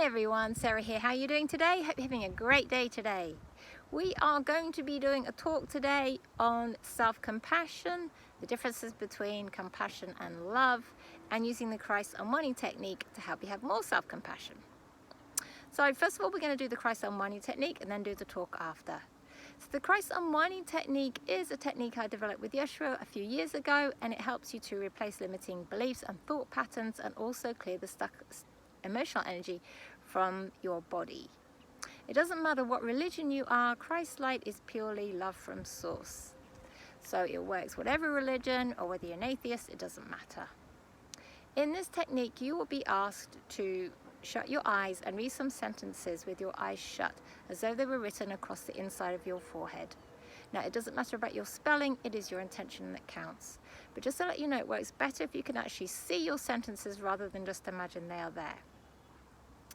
Hi everyone, Sarah here. How are you doing today? Hope you're having a great day today. We are going to be doing a talk today on self-compassion, the differences between compassion and love, and using the Christ unwinding technique to help you have more self-compassion. So first of all, we're going to do the Christ unwinding technique and then do the talk after. So the Christ unwinding technique is a technique I developed with Yeshua a few years ago, and it helps you to replace limiting beliefs and thought patterns and also clear the stuck emotional energy from your body. It doesn't matter what religion you are, Christ's light is purely love from source. So it works whatever religion, or whether you're an atheist, it doesn't matter. In this technique, you will be asked to shut your eyes and read some sentences with your eyes shut, as though they were written across the inside of your forehead. Now, it doesn't matter about your spelling, it is your intention that counts. But just to let you know, it works better if you can actually see your sentences rather than just imagine they are there.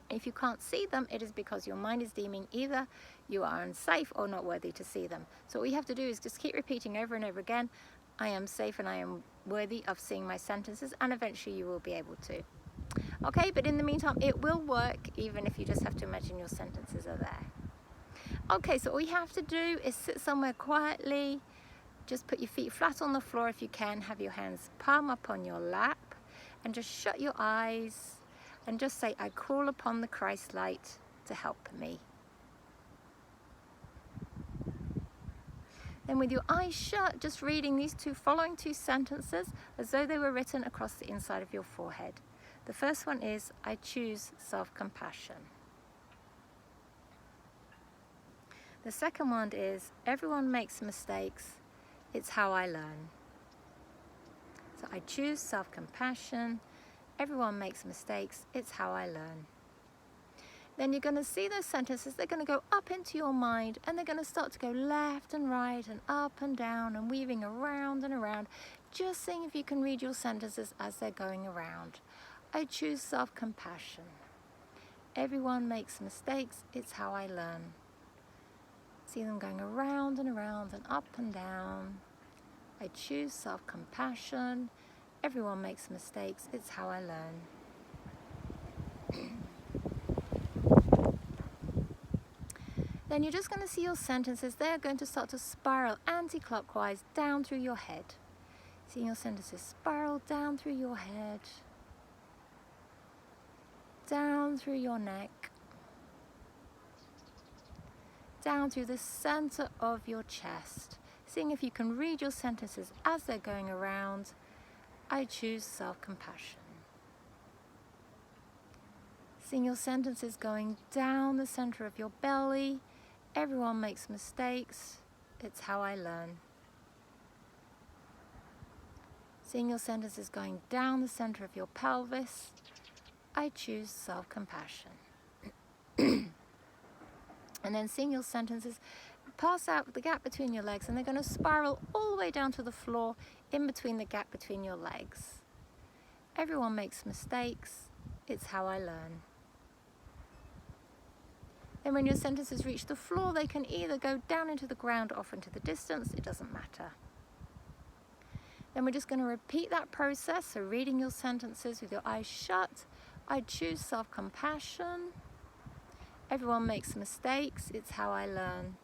If you can't see them, it is because your mind is deeming either you are unsafe or not worthy to see them. So what you have to do is just keep repeating over and over again, I am safe and I am worthy of seeing my sentences, and eventually you will be able to. Okay, but in the meantime, it will work even if you just have to imagine your sentences are there. Okay, so all you have to do is sit somewhere quietly, just put your feet flat on the floor if you can, have your hands palm up on your lap, and just shut your eyes and just say, I call upon the Christ light to help me. Then with your eyes shut, just reading these following two sentences as though they were written across the inside of your forehead. The first one is, I choose self-compassion. The second one is, everyone makes mistakes, it's how I learn. So I choose self-compassion, everyone makes mistakes, it's how I learn. Then you're going to see those sentences, they're going to go up into your mind, and they're going to start to go left and right and up and down and weaving around and around. Just seeing if you can read your sentences as they're going around. I choose self-compassion. Everyone makes mistakes, it's how I learn. See them going around and around and up and down. I choose self-compassion. Everyone makes mistakes, it's how I learn. Then you're just going to see your sentences, they're going to start to spiral anti-clockwise down through your head. Seeing your sentences spiral down through your head, down through your neck, down through the center of your chest. Seeing if you can read your sentences as they're going around. I choose self-compassion. Seeing your sentences going down the center of your belly. Everyone makes mistakes, it's how I learn. Seeing your sentences going down the center of your pelvis. I choose self-compassion. And then seeing your sentences pass out the gap between your legs, and they're going to spiral all the way down to the floor in between the gap between your legs. Everyone makes mistakes, it's how I learn. Then when your sentences reach the floor, they can either go down into the ground or off into the distance, it doesn't matter. Then we're just going to repeat that process, so reading your sentences with your eyes shut. I choose self-compassion. Everyone makes mistakes, it's how I learn.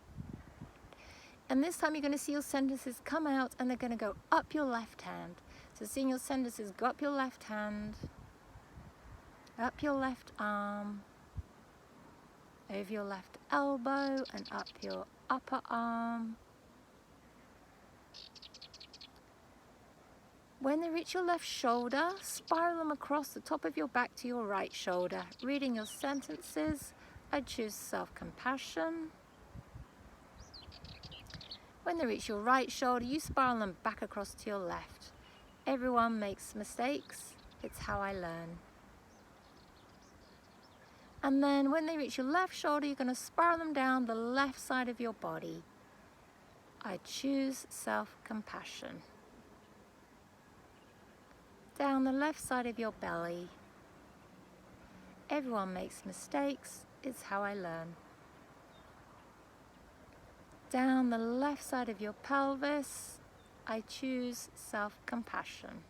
And this time you're going to see your sentences come out, and they're going to go up your left hand. So seeing your sentences go up your left hand, up your left arm, over your left elbow and up your upper arm. When they reach your left shoulder, spiral them across the top of your back to your right shoulder. Reading your sentences, I choose self-compassion. When they reach your right shoulder, you spiral them back across to your left. Everyone makes mistakes, it's how I learn. And then when they reach your left shoulder, you're going to spiral them down the left side of your body. I choose self-compassion. Down the left side of your belly. Everyone makes mistakes, it's how I learn. Down the left side of your pelvis, I choose self-compassion.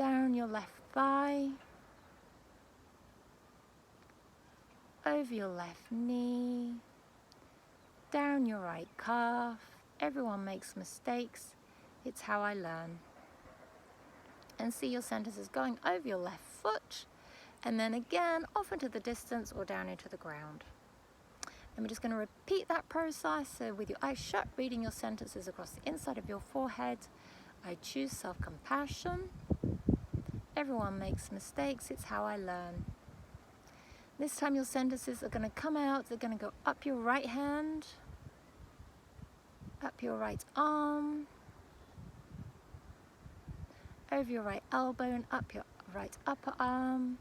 down your left thigh, over your left knee, down your right calf. Everyone makes mistakes. It's how I learn. And see your sentences going over your left foot, and then again off into the distance or down into the ground. And we're just going to repeat that process. So with your eyes shut, reading your sentences across the inside of your forehead. I choose self-compassion. Everyone makes mistakes. It's how I learn. This time your sentences are going to come out. They're going to go up your right hand, up your right arm, over your right elbow and up your right upper arm.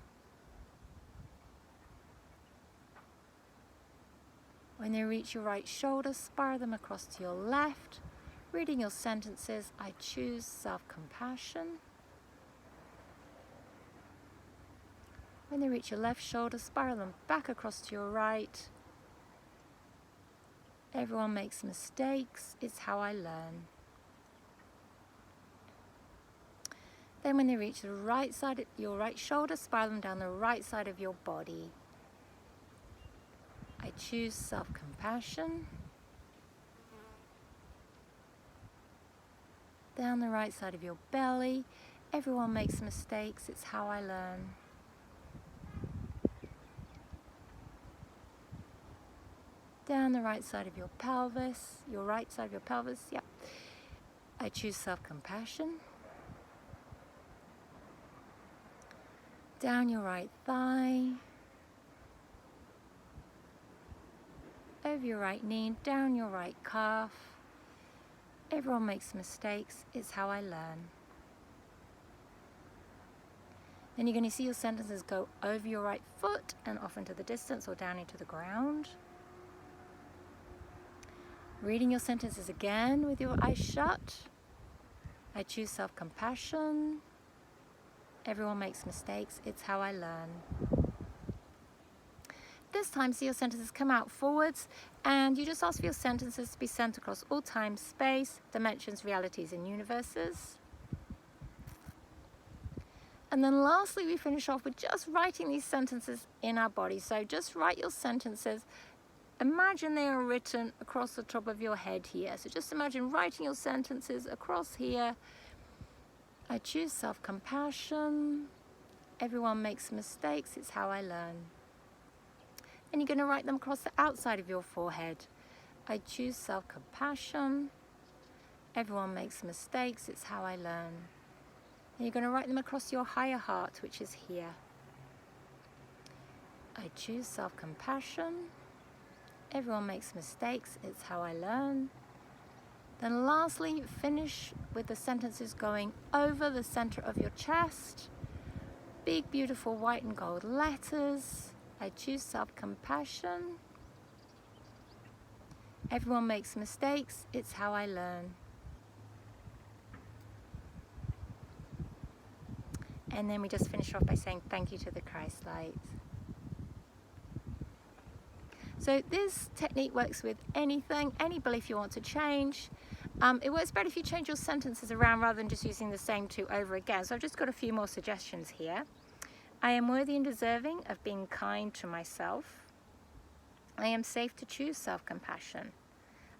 When they reach your right shoulder, spiral them across to your left. Reading your sentences, I choose self-compassion. When they reach your left shoulder, spiral them back across to your right. Everyone makes mistakes. It's how I learn. Then when they reach the right side, your right shoulder, spiral them down the right side of your body. I choose self-compassion. Down the right side of your belly. Everyone makes mistakes. It's how I learn. Down the right side of your pelvis, your right side of your pelvis, yep. I choose self-compassion. Down your right thigh. Over your right knee, down your right calf. Everyone makes mistakes. It's how I learn. Then you're going to see your sentences go over your right foot and off into the distance or down into the ground. Reading your sentences again with your eyes shut. I choose self-compassion. Everyone makes mistakes. It's how I learn. This time, see your sentences come out forwards, and you just ask for your sentences to be sent across all time, space, dimensions, realities, and universes. And then lastly, we finish off with just writing these sentences in our body. So just write your sentences. Imagine they are written across the top of your head here. So just imagine writing your sentences across here. I choose self-compassion. Everyone makes mistakes. It's how I learn. And you're going to write them across the outside of your forehead. I choose self-compassion. Everyone makes mistakes. It's how I learn. And you're going to write them across your higher heart, which is here. I choose self-compassion. Everyone makes mistakes. It's how I learn. Then lastly, finish with the sentences going over the center of your chest. Big, beautiful white and gold letters. I choose self-compassion. Everyone makes mistakes. It's how I learn. And then we just finish off by saying thank you to the Christ light. So this technique works with anything, any belief you want to change. It works better if you change your sentences around rather than just using the same two over again. So I've just got a few more suggestions here. I am worthy and deserving of being kind to myself. I am safe to choose self-compassion.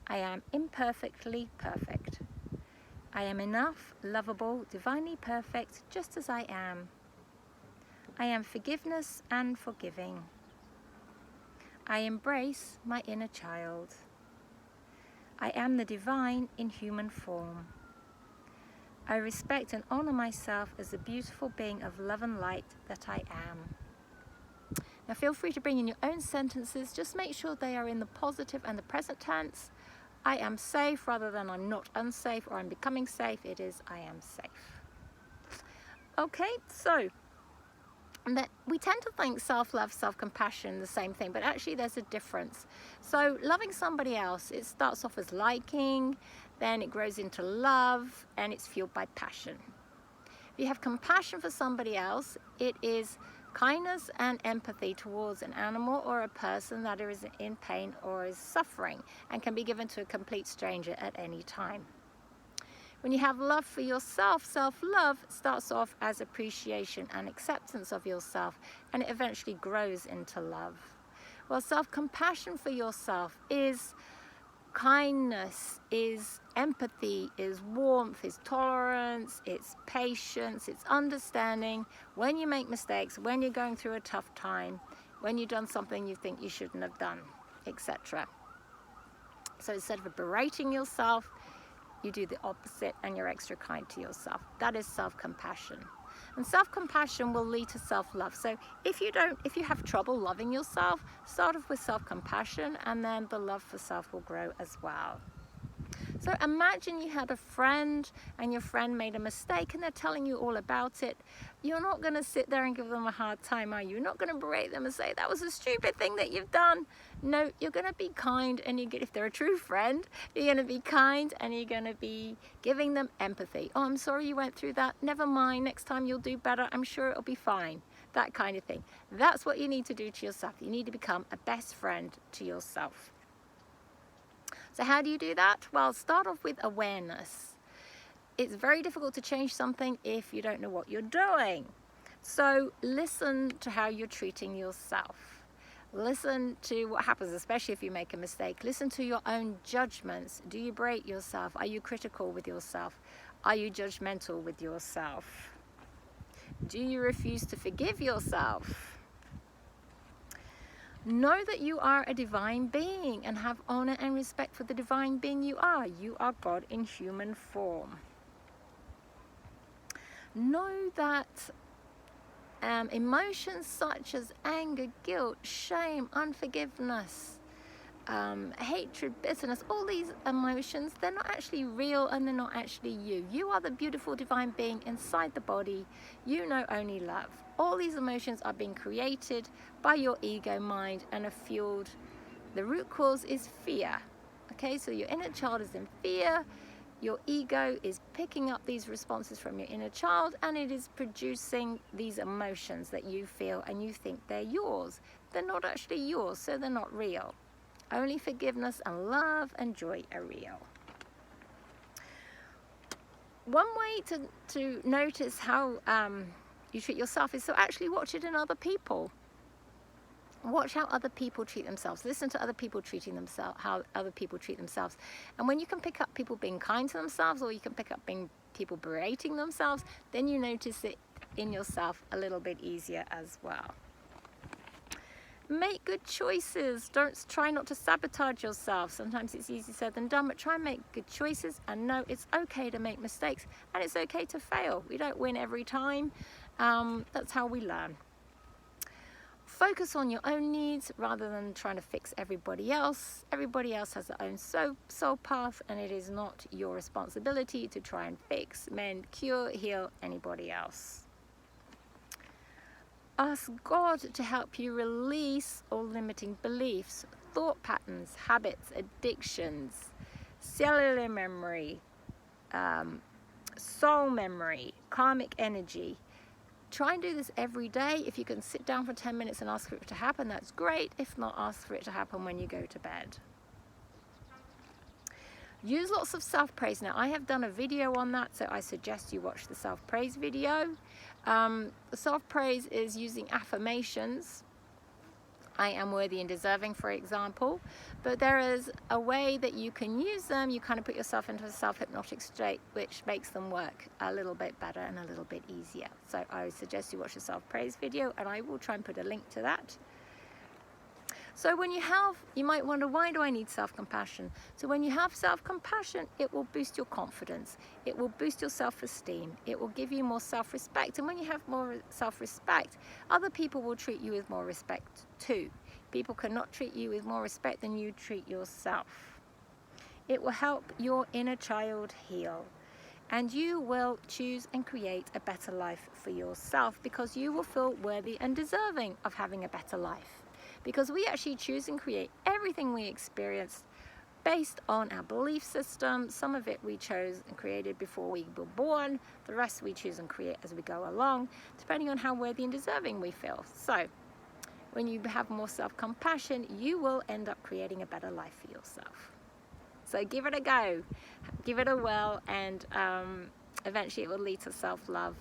I am imperfectly perfect. I am enough, lovable, divinely perfect, just as I am. I am forgiveness and forgiving. I embrace my inner child. I am the divine in human form. I respect and honor myself as the beautiful being of love and light that I am. Now feel free to bring in your own sentences. Just make sure they are in the positive and the present tense. I am safe rather than I'm not unsafe or I'm becoming safe. It is I am safe. Okay, so we tend to think self-love, self-compassion, the same thing, but actually there's a difference. So loving somebody else, it starts off as liking, then it grows into love, and it's fueled by passion. If you have compassion for somebody else, it is kindness and empathy towards an animal or a person that is in pain or is suffering and can be given to a complete stranger at any time. When you have love for yourself, self-love starts off as appreciation and acceptance of yourself, and it eventually grows into love. Well, self-compassion for yourself is kindness, is empathy, is warmth, is tolerance, it's patience, it's understanding when you make mistakes, when you're going through a tough time, when you've done something you think you shouldn't have done, etc. So instead of berating yourself, you do the opposite and you're extra kind to yourself. That is self-compassion. And self-compassion will lead to self-love. So if you have trouble loving yourself, start off with self-compassion, and then the love for self will grow as well. So imagine you had a friend and your friend made a mistake and they're telling you all about it. You're not going to sit there and give them a hard time, are you? You're not going to berate them and say, that was a stupid thing that you've done. No, you're going to be kind, and if they're a true friend, you're going to be kind and you're going to be giving them empathy. Oh, I'm sorry you went through that. Never mind. Next time you'll do better. I'm sure it'll be fine. That kind of thing. That's what you need to do to yourself. You need to become a best friend to yourself. So how do you do that? Well, start off with awareness. It's very difficult to change something if you don't know what you're doing. So listen to how you're treating yourself. Listen to what happens, especially if you make a mistake. Listen to your own judgments. Do you berate yourself? Are you critical with yourself? Are you judgmental with yourself? Do you refuse to forgive yourself? Know that you are a divine being and have honor and respect for the divine being you are. You are God in human form. Know that emotions such as anger, guilt, shame, unforgiveness, hatred, bitterness, all these emotions, they're not actually real and they're not actually you. You are the beautiful divine being inside the body. You know only love. All these emotions are being created by your ego mind and are fueled. The root cause is fear. Okay, so your inner child is in fear. Your ego is picking up these responses from your inner child, and it is producing these emotions that you feel and you think they're yours. They're not actually yours, so they're not real. Only forgiveness and love and joy are real. One way to notice how you treat yourself is to actually watch it in other people. Watch how other people treat themselves. Listen to other people treating themselves, how other people treat themselves. And when you can pick up people being kind to themselves, or you can pick up people berating themselves, then you notice it in yourself a little bit easier as well. Make good choices. Try not to sabotage yourself. Sometimes it's easier said than done, but try and make good choices and know it's okay to make mistakes and it's okay to fail. We don't win every time. That's how we learn. Focus on your own needs rather than trying to fix everybody else. Everybody else has their own soul path, and it is not your responsibility to try and fix, mend, cure, heal anybody else. Ask God to help you release all limiting beliefs, thought patterns, habits, addictions, cellular memory, soul memory, karmic energy. Try and do this every day. If you can sit down for 10 minutes and ask for it to happen, that's great. If not, ask for it to happen when you go to bed. Use lots of self-praise. Now, I have done a video on that, so I suggest you watch the self-praise video. Self-praise is using affirmations. I am worthy and deserving, for example. But there is a way that you can use them. You kind of put yourself into a self-hypnotic state, which makes them work a little bit better and a little bit easier. So I would suggest you watch the self-praise video, and I will try and put a link to that. So when you might wonder, why do I need self-compassion? So when you have self-compassion, it will boost your confidence. It will boost your self-esteem. It will give you more self-respect. And when you have more self-respect, other people will treat you with more respect too. People cannot treat you with more respect than you treat yourself. It will help your inner child heal. And you will choose and create a better life for yourself, because you will feel worthy and deserving of having a better life. Because we actually choose and create everything we experience based on our belief system. Some of it we chose and created before we were born. The rest we choose and create as we go along, depending on how worthy and deserving we feel. So when you have more self-compassion, you will end up creating a better life for yourself. So give it a go, give it a whirl, and eventually it will lead to self-love,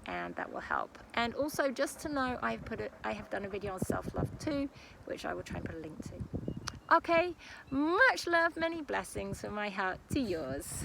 and that will help. And also, just to know, I have done a video on self-love too, which I will try and put a link to. Okay, much love, many blessings from my heart to yours.